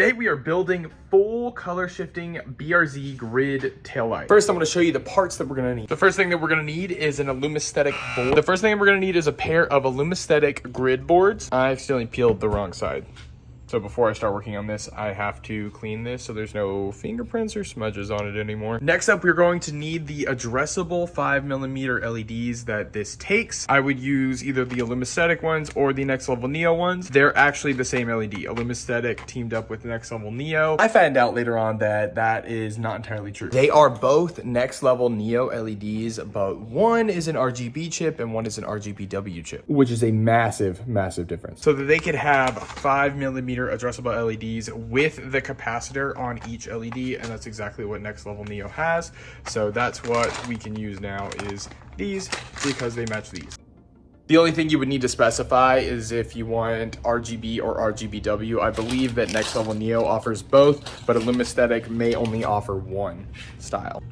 Today we are building full color shifting BRZ grid taillight. First, I'm going to show you the parts that we're going to need. The first thing that we're going to need is an illumaesthetic board. The first thing we're going to need is a pair of illumaesthetic grid boards. I accidentally peeled the wrong side. So before I start working on this, I have to clean this so there's no fingerprints or smudges on it anymore. Next up, we're going to need the addressable 5mm LEDs that this takes. I would use either the illumaesthetic ones or the Next Level Neo ones. They're actually the same LED. Illumaesthetic teamed up with Next Level Neo. I found out later on that that is not entirely true. They are both Next Level Neo LEDs, but one is an RGB chip and one is an RGBW chip, which is a massive, massive difference. So that they could have 5mm addressable LEDs with the capacitor on each LED, and that's exactly what Next Level Neo has. So that's what we can use now is these, because they match these. The only thing you would need to specify is if you want RGB or RGBW. I believe that Next Level Neo offers both, but illumaesthetic may only offer one style.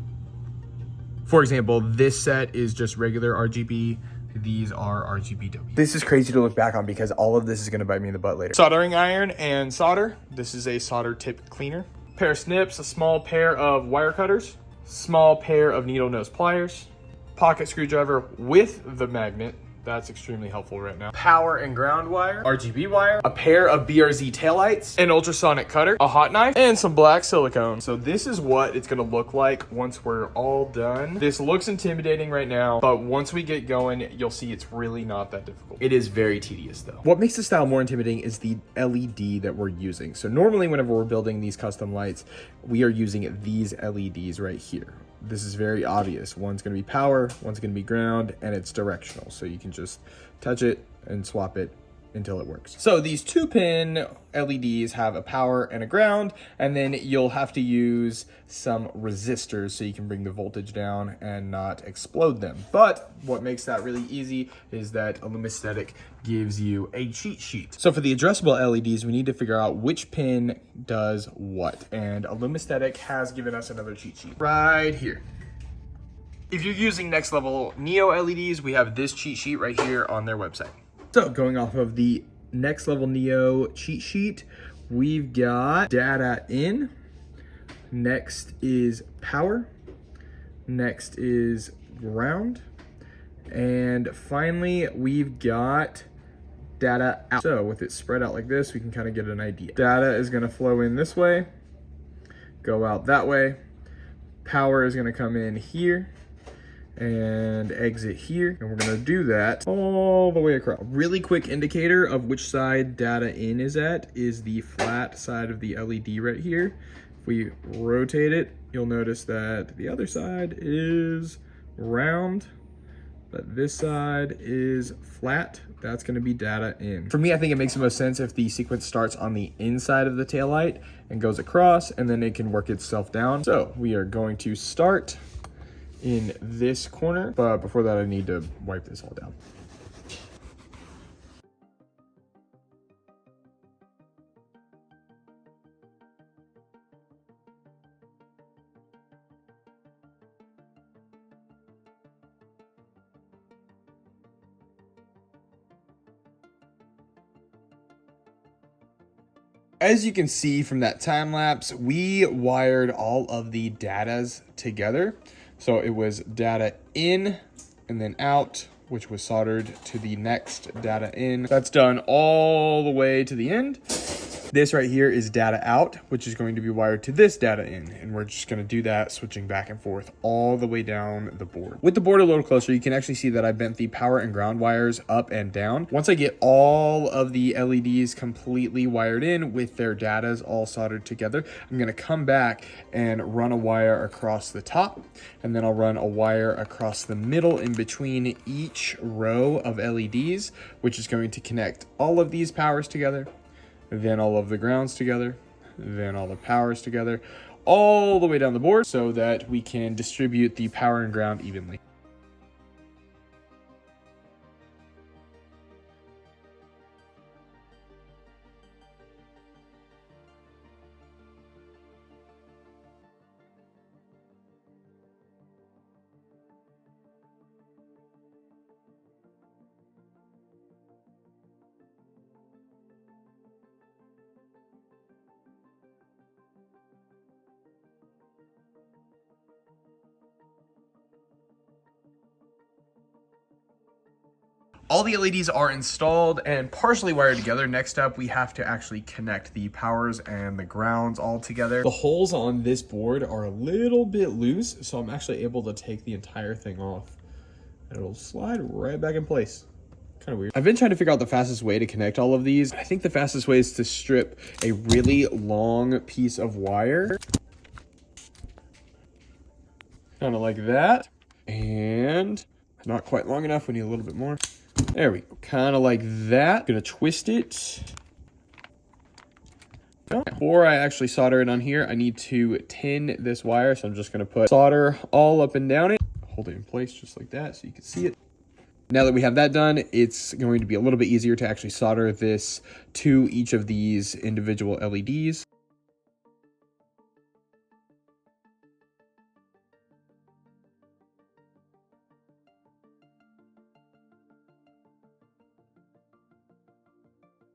For example, this set is just regular RGB. These are RGBW. This is crazy to look back on because all of this is going to bite me in the butt later. Soldering iron and solder. This is a solder tip cleaner. Pair of snips, a small pair of wire cutters, small pair of needle nose pliers, pocket screwdriver with the magnet. That's extremely helpful right now. Power and ground wire, RGB wire, a pair of BRZ taillights, an ultrasonic cutter, a hot knife, and some black silicone. So this is what it's gonna look like once we're all done. This looks intimidating right now, but once we get going, you'll see it's really not that difficult. It is very tedious though. What makes the style more intimidating is the LED that we're using. So normally whenever we're building these custom lights, we are using these LEDs right here. This is very obvious. One's going to be power, one's going to be ground, and it's directional. So you can just touch it and swap it until it works. So these 2-pin LEDs have a power and a ground, and then you'll have to use some resistors so you can bring the voltage down and not explode them. But what makes that really easy is that illumaesthetic gives you a cheat sheet. So for the addressable LEDs, we need to figure out which pin does what, and illumaesthetic has given us another cheat sheet right here. If you're using Next Level Neo LEDs, we have this cheat sheet right here on their website. So going off of the Next Level Neo cheat sheet, we've got data in, next is power, next is ground, and finally we've got data out. So with it spread out like this, we can kind of get an idea. Data is going to flow in this way, go out that way. Power is going to come in here and exit here, and we're going to do that all the way across. A really quick indicator of which side data in is at is the flat side of the LED right here. If we rotate it, you'll notice that the other side is round, but this side is flat. That's going to be data in. For me, I think it makes the most sense if the sequence starts on the inside of the taillight and goes across, and then it can work itself down. So we are going to start in this corner, but before that I need to wipe this all down. As you can see from that time lapse, we wired all of the datas together. So it was data in and then out, which was soldered to the next data in. That's done all the way to the end. This right here is data out, which is going to be wired to this data in. And we're just going to do that, switching back and forth all the way down the board. With the board a little closer, you can actually see that I bent the power and ground wires up and down. Once I get all of the LEDs completely wired in with their datas all soldered together, I'm going to come back and run a wire across the top. And then I'll run a wire across the middle in between each row of LEDs, which is going to connect all of these powers together, then all of the grounds together, then all the powers together, all the way down the board so that we can distribute the power and ground evenly. All the LEDs are installed and partially wired together. Next up, we have to actually connect the powers and the grounds all together. The holes on this board are a little bit loose, so I'm actually able to take the entire thing off and it'll slide right back in place. Kind of weird. I've been trying to figure out the fastest way to connect all of these. I think the fastest way is to strip a really long piece of wire. Kind of like that. And not quite long enough, we need a little bit more. There we go, kind of like that. Gonna twist it. Before I actually solder it on here, I need to tin this wire. So I'm just gonna put solder all up and down it. Hold it in place just like that so you can see it. Now that we have that done, it's going to be a little bit easier to actually solder this to each of these individual LEDs.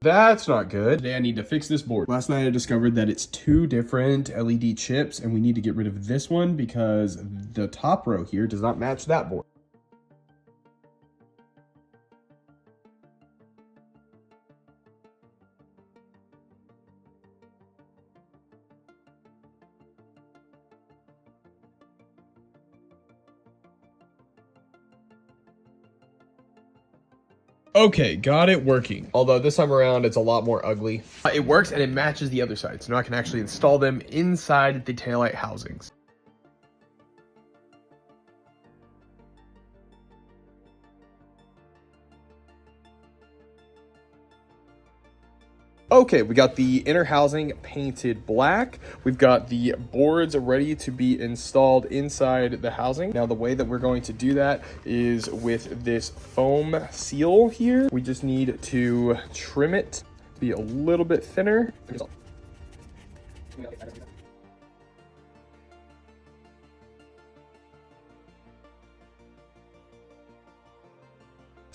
That's not good. Today I need to fix this board. Last night I discovered that it's 2 different LED chips and we need to get rid of this one because the top row here does not match that board. Okay, got it working. Although this time around, it's a lot more ugly. It works and it matches the other side, so now I can actually install them inside the taillight housings. Okay, we got the inner housing painted black. We've got the boards ready to be installed inside the housing. Now, the way that we're going to do that is with this foam seal here. We just need to trim it to be a little bit thinner.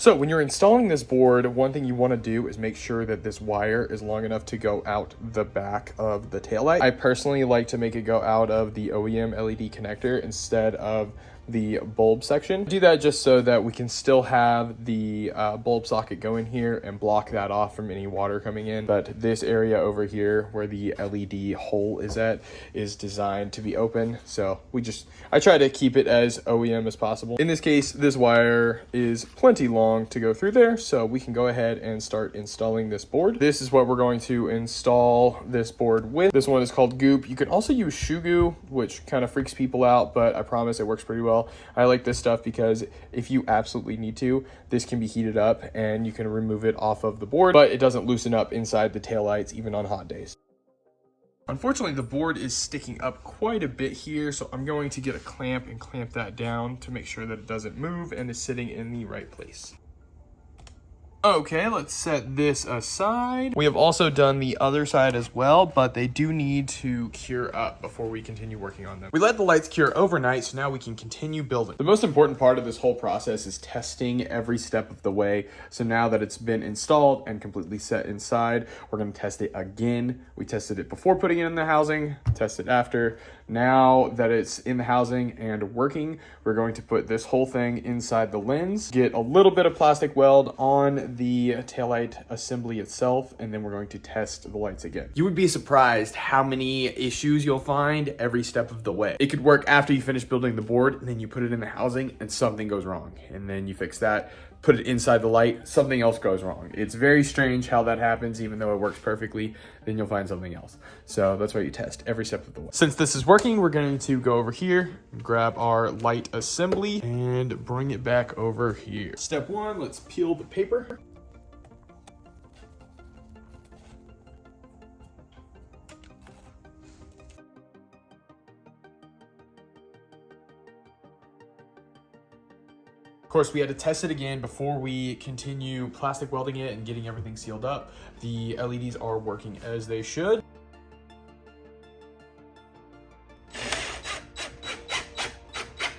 So when you're installing this board, one thing you want to do is make sure that this wire is long enough to go out the back of the taillight. I personally like to make it go out of the OEM LED connector instead of the bulb section. Do that just so that we can still have the bulb socket go in here and block that off from any water coming in. But this area over here where the LED hole is at is designed to be open. So I try to keep it as OEM as possible. In this case, this wire is plenty long to go through there. So we can go ahead and start installing this board. This is what we're going to install this board with. This one is called Goop. You can also use shoe goo, which kind of freaks people out, but I promise it works pretty well. I like this stuff because if you absolutely need to, this can be heated up and you can remove it off of the board, but it doesn't loosen up inside the taillights even on hot days. Unfortunately, the board is sticking up quite a bit here, so I'm going to get a clamp and clamp that down to make sure that it doesn't move and is sitting in the right place. Okay, let's set this aside. We have also done the other side as well, but they do need to cure up before we continue working on them. We let the lights cure overnight, so now we can continue building. The most important part of this whole process is testing every step of the way. So now that it's been installed and completely set inside, we're gonna test it again. We tested it before putting it in the housing, tested after. Now that it's in the housing and working, we're going to put this whole thing inside the lens, get a little bit of plastic weld on the taillight assembly itself, and then we're going to test the lights again. You would be surprised how many issues you'll find every step of the way. It could work after you finish building the board, and then you put it in the housing and something goes wrong, and then you fix that, put it inside the light, something else goes wrong. It's very strange how that happens. Even though it works perfectly, then you'll find something else. So that's why you test every step of the way. Since this is working, we're going to go over here, grab our light assembly and bring it back over here. Step 1, let's peel the paper. Of course, we had to test it again before we continue plastic welding it and getting everything sealed up. The LEDs are working as they should.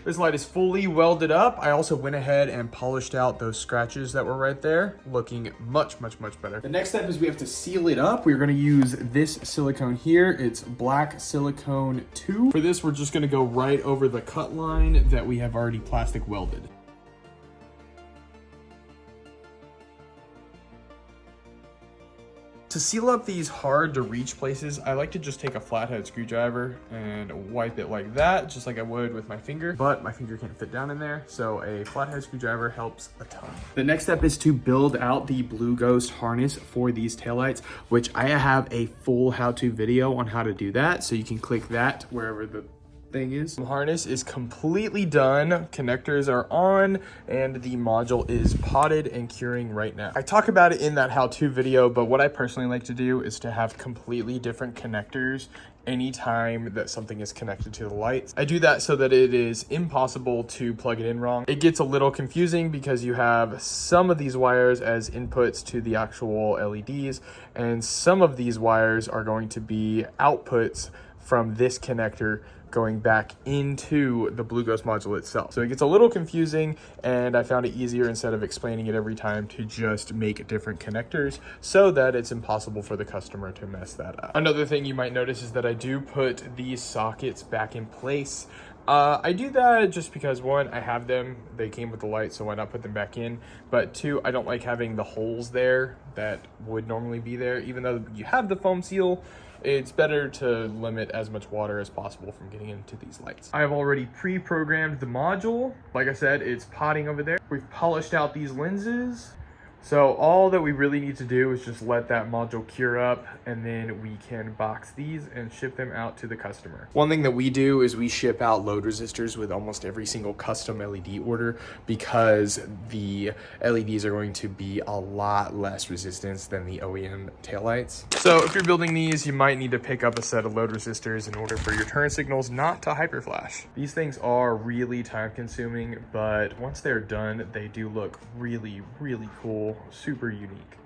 This light is fully welded up. I also went ahead and polished out those scratches that were right there, looking much, much, much better. The next step is we have to seal it up. We're gonna use this silicone here. It's black silicone 2. For this, we're just gonna go right over the cut line that we have already plastic welded. To seal up these hard to reach places, I like to just take a flathead screwdriver and wipe it like that, just like I would with my finger, but my finger can't fit down in there, so a flathead screwdriver helps a ton. The next step is to build out the Blue Ghost harness for these taillights, which I have a full how-to video on how to do that, so you can click that wherever the thing is. The harness is completely done, connectors are on, and the module is potted and curing right now. I talk about it in that how-to video, but what I personally like to do is to have completely different connectors anytime that something is connected to the lights. I do that so that it is impossible to plug it in wrong. It gets a little confusing because you have some of these wires as inputs to the actual LEDs, and some of these wires are going to be outputs from this connector going back into the Blue Ghost module itself. So it gets a little confusing, and I found it easier, instead of explaining it every time, to just make different connectors so that it's impossible for the customer to mess that up. Another thing you might notice is that I do put these sockets back in place. I do that just because, one, I have them, they came with the light, so why not put them back in? But two, I don't like having the holes there that would normally be there. Even though you have the foam seal, it's better to limit as much water as possible from getting into these lights. I have already pre-programmed the module. Like I said, it's potting over there. We've polished out these lenses. So all that we really need to do is just let that module cure up, and then we can box these and ship them out to the customer. One thing that we do is we ship out load resistors with almost every single custom LED order, because the LEDs are going to be a lot less resistance than the OEM taillights. So if you're building these, you might need to pick up a set of load resistors in order for your turn signals not to hyperflash. These things are really time consuming, but once they're done, they do look really, really cool. Super unique.